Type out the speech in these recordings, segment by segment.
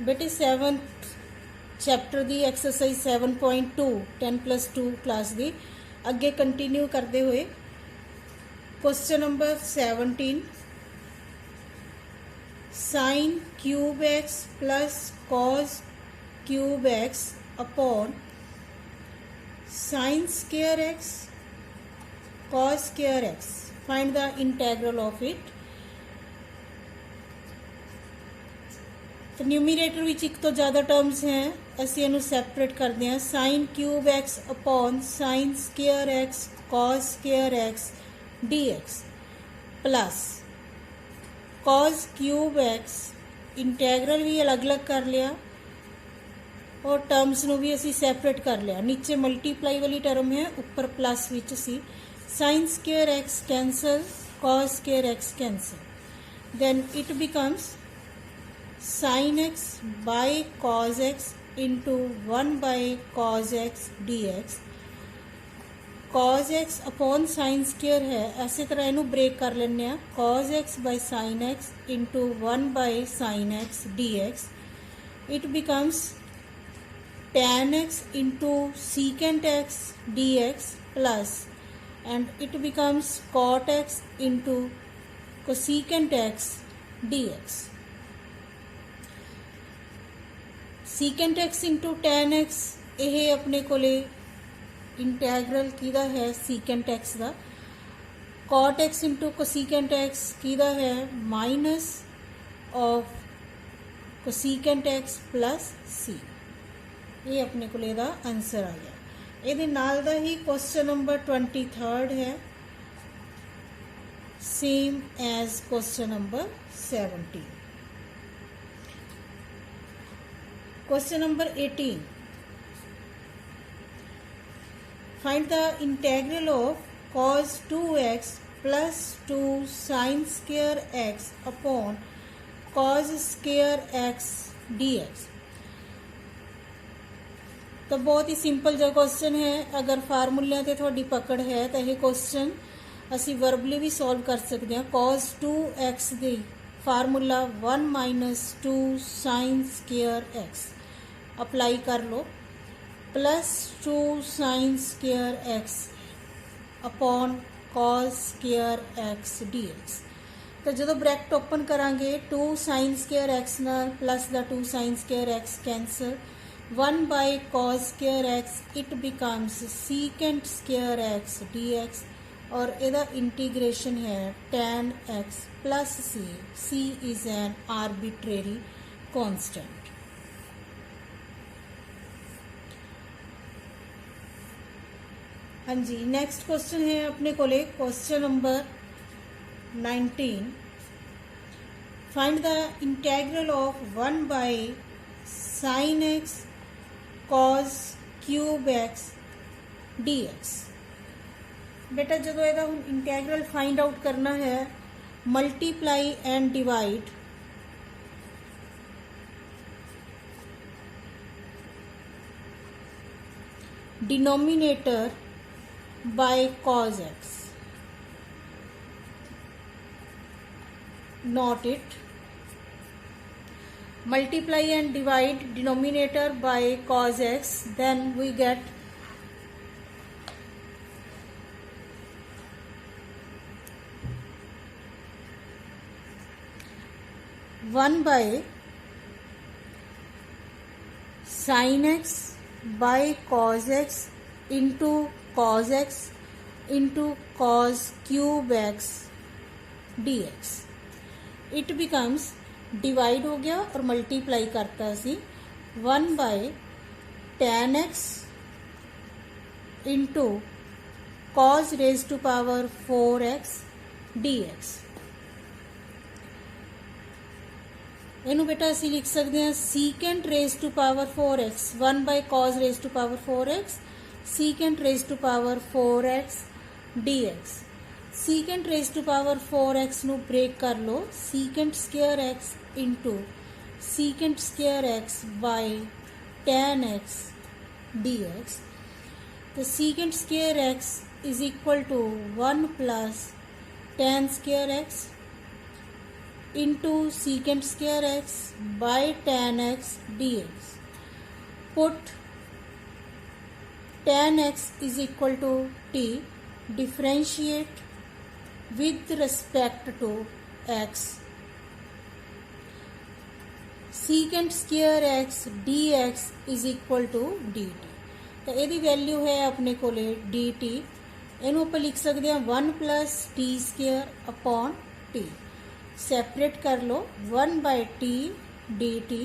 बेटे 7th chapter दी exercise 7.2 10+2 class दी अगे continue करते हुए question number 17 sign cube x plus cos cube x upon sine square x cos square x find the integral of it. तो न्यूमीरेटर विच एक तो ज़्यादा terms हैं, असी इनू सैपरेट करते हैं। Sine cube x upon sine square x cos square x d x plus cos cube x integral भी अलग अलग कर लिया और टर्म्स नू भी असी सैपरेट कर लिया। नीचे मल्टीप्लाई वाली टर्म है, ऊपर प्लस विच सी sine square x cancel cos square x cancel, then it becomes sin x by cos x into 1 by cos x dx। cos x upon sine square है, ऐसे तरह इनू ब्रेक कर लेने आ cos x by sin x into 1 by sin x dx। it becomes tan x into secant x dx plus and it becomes cot x into cosecant x dx। Secant x into tan x ये अपने को integral किदा है secant x का। Cot x into cosecant x किदा है minus of cosecant x plus C. ये अपने को आंसर आ गया। ये नाल दा ही क्वेश्चन नंबर 23 है, same as question number 17। Question number 18 find the integral of cos 2x plus 2 sin square x upon cos square x dx। तो बहुत ही सिंपल जो क्वेश्चन है, अगर फार्मूलिया ते थोड़ी पकड़ है तो यह क्वेश्चन असी वर्बली भी सॉल्व कर सकते हैं। cos 2x दी formula 1 minus 2 sin square x apply कर लो plus 2 sine square x upon cos square x d x. तो जो ब्रैकेट ओपन करांगे 2 साइन स्क्वायर एक्स नाल plus the 2 sine square x cancel 1 by cos square x it becomes secant square x d x और इहदा integration है tan x plus C is an arbitrary constant. हाँ जी, next question है अपने को question number 19 find the integral of 1 by sine x cos cube x d x. बेटा जो यदा हम इंटेग्रल फाइंड आउट करना है multiply and divide denominator by cos x, not it, multiply and divide denominator by cos x, then we get 1 by sin x by cos x into cos x into cos cube x dx। It becomes divide हो गया और multiply करता सी 1 बाय tan x into cos raise to power 4x dx। इनू बेटा असी लिख सकते हैं secant raise to power 4x 1 बाय cos raise to power 4x secant raise to power 4x dx। Secant raise to power 4x नू ब्रेक कर लो secant square x into secant square x by tan x dx। तो secant square x is equal to 1 plus tan square x into secant square x by tan x dx. Put tan x is equal to t, differentiate with respect to x, secant square x dx is equal to dt. तो ਇਹਦੀ value है अपने कोले dt, ਇਹਨੂੰ ਆਪਾਂ लिख सकते हैं 1 plus t square upon t. Separate कर लो 1 by t d t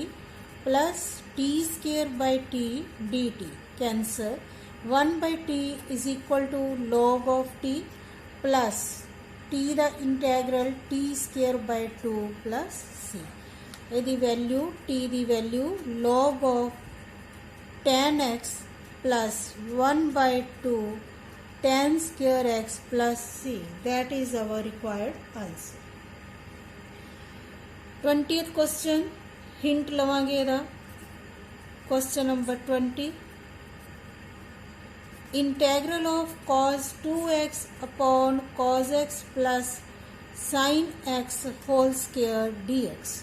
plus t square by t d t cancel. 1 by t is equal to log of t plus t का integral t square by 2 plus c. ਇਹਦੀ value t की value log of tan x plus 1 by 2 tan square x plus c. That is our required answer. 20th question hint लवांगे ਇਹਦਾ. Question number 20. Integral of cos 2x upon cos x plus sin x whole square dx.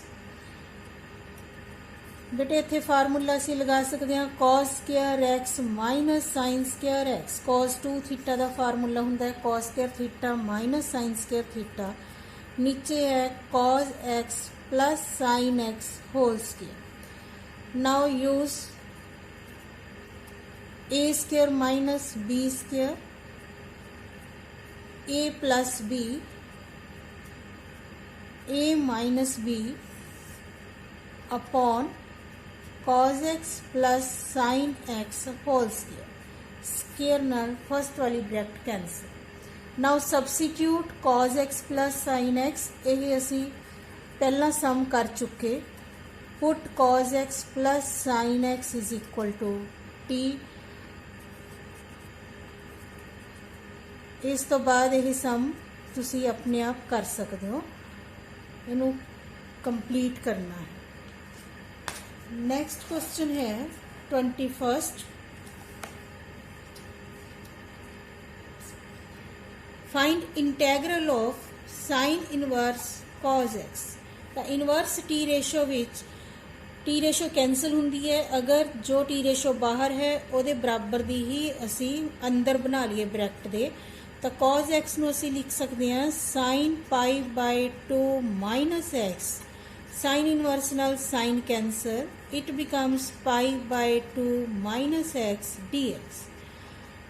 बेटे इत्थे formula असीं लगा सकते हैं cos square x minus sin square x. cos 2 theta का formula हुंदा है cos square theta minus sin square theta. नीचे है cos x plus sin x whole square. Now use a square minus b square, a plus b, a minus b upon cos x plus sin x whole square. Square नाल first वाली bracket cancel. Now substitute cos x plus sin x, ये असी पहला सम कर चुके. Put cos x plus sin x is equal to t. इस तो बाद यही सम तुसी अपने आप कर सकते हो. इनू कंप्लीट करना है. नेक्स्ट क्वेश्चन है 21st. Find integral of sine inverse cos x. तो इनवर्स टी रेशो विच टी रेशो कैंसल हुंदी है अगर जो टी रेशो बाहर है ਉਹਦੇ बराबर दी ही असी अंदर बना लिए ब्रैकेट दे. तो cos x ਨੂੰ ਅਸੀਂ लिख सकते हैं sin pi by 2 minus x. Sine inverse नाल sine cancel, it becomes pi by 2 minus x dx.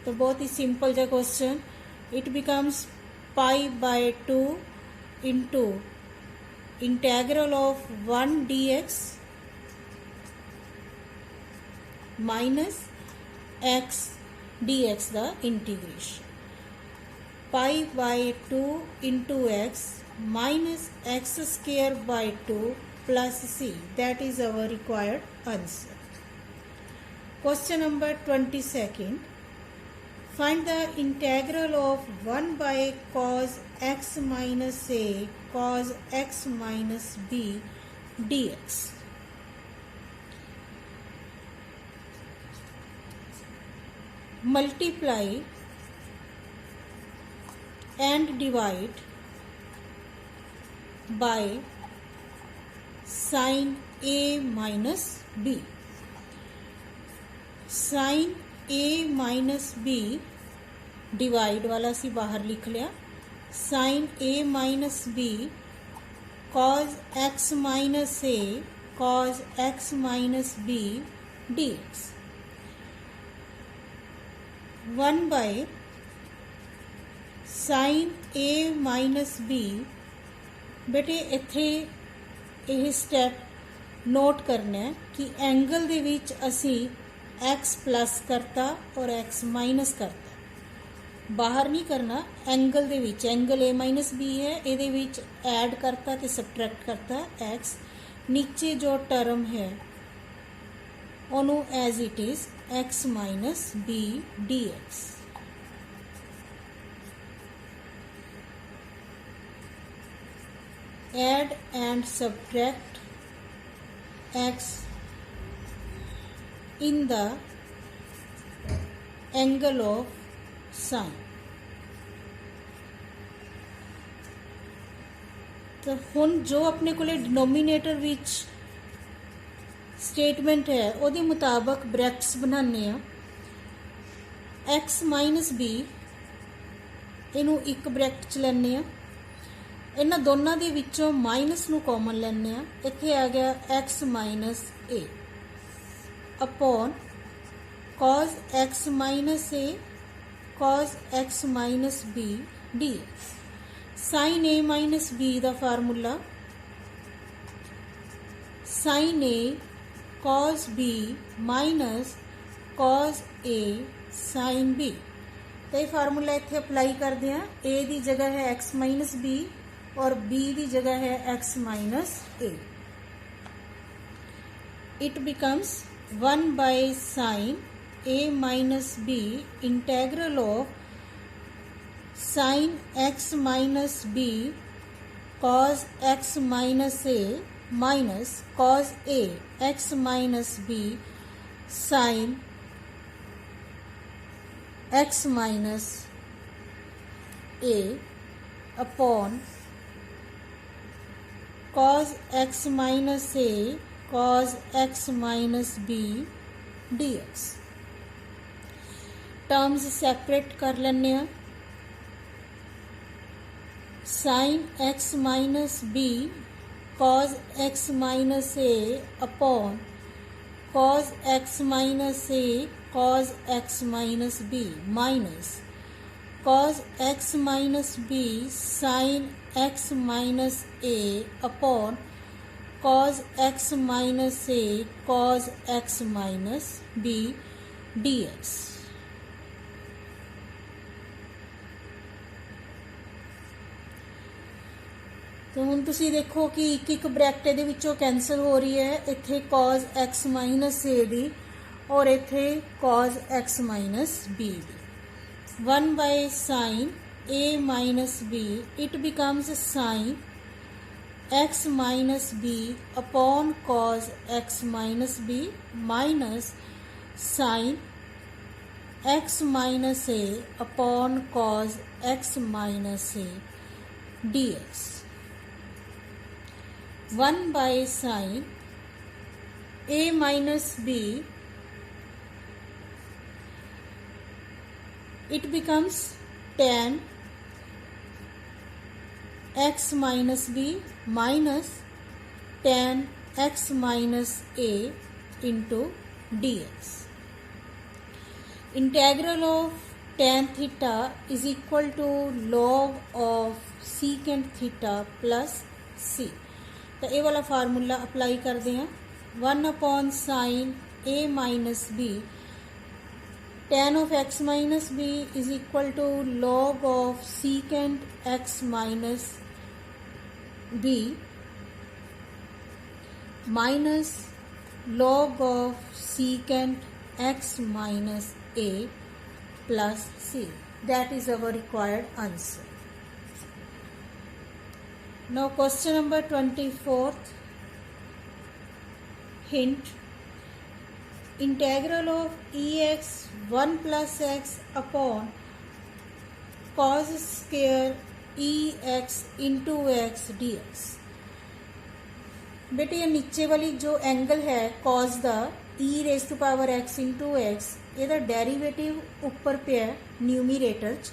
तो बहुत ही सिंपल जा question. It becomes pi by 2 into integral of 1 dx minus x dx का integration. Pi by 2 into x minus x square by 2 plus c. That is our required answer. Question number 22nd. Find the integral of 1 by cos x minus a cos x minus b dx. Multiply and divide by sin a minus b. sin a minus b divide वाला सी बाहर लिख लिया. sin a minus b cos x minus a cos x minus b dx. 1 by sin a minus b. बेटे इत्थे यह step note करना है कि एंगल दे विच असी x प्लस करता और x माइनस करता. बाहर नहीं करना, angle they which angle a minus b है ये विच ऐड करता तो सबट्रैक्ट करता x. नीचे जो टर्म है ओनू as it is x minus b dx. Add and subtract x in the angle of sine. तो हुण जो अपने कोले डिनोमीनेटर विच स्टेटमेंट है उहदे मुताबक ब्रैकेट्स बनाने आ। एक्स माइनस बी इनू एक ब्रैकेट च लैने आ, इन्हां दोनों के विचों माइनस नू कॉमन लैने आ। इत्थे आ गया x minus A upon cos x minus A cos x minus B D X. Sine A minus B का formula sine A cos B minus cos A sine B. तो ये फार्मूला इत्थे apply करते हैं। ए की जगह है x माइनस बी और b की जगह है x minus A. It becomes 1 by sine a minus b integral of sin x minus b cos x minus a minus cos a x minus b sin x minus a upon cos x minus a cos x minus b dx। Terms separate कर लेने। Sine x minus B cos x minus A upon cos x minus A cos x minus B minus cos x minus B sine x minus A upon cos x minus A cos x minus B D x. तो हुण तुसी देखो कि एक एक bracket इहदे विचों cancel हो रही है। इत्थे cos x माइनस ए दी और इत्थे cos x माइनस बी दी। 1 by sine a minus b it becomes sine x minus b upon cos x minus B minus sine x minus A upon cos x minus a d x. 1 by sin a minus b it becomes tan x minus b minus tan x minus a into dx। Integral of tan theta is equal to log of secant theta plus c। तो ये वाला formula apply करते हैं। 1 upon sine A minus b tan of x minus b is equal to log of secant x minus B minus log of secant x minus a plus c। That is our required answer. Now question number 24th hint। integral of ex 1 plus x upon cos square ex into x dx। बेटे ये नीचे वाली जो angle है cos का e raise to power x into x ਇਹਦਾ derivative ऊपर पे है न्यूमीरेटर च।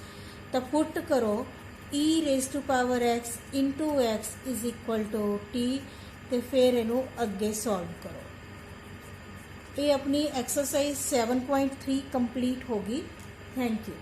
तो पुट करो e raise to power x into x is equal to t तो फिर इनू अगे सॉल्व करो। ये अपनी एक्सरसाइज 7.3 कंप्लीट होगी। Thank you.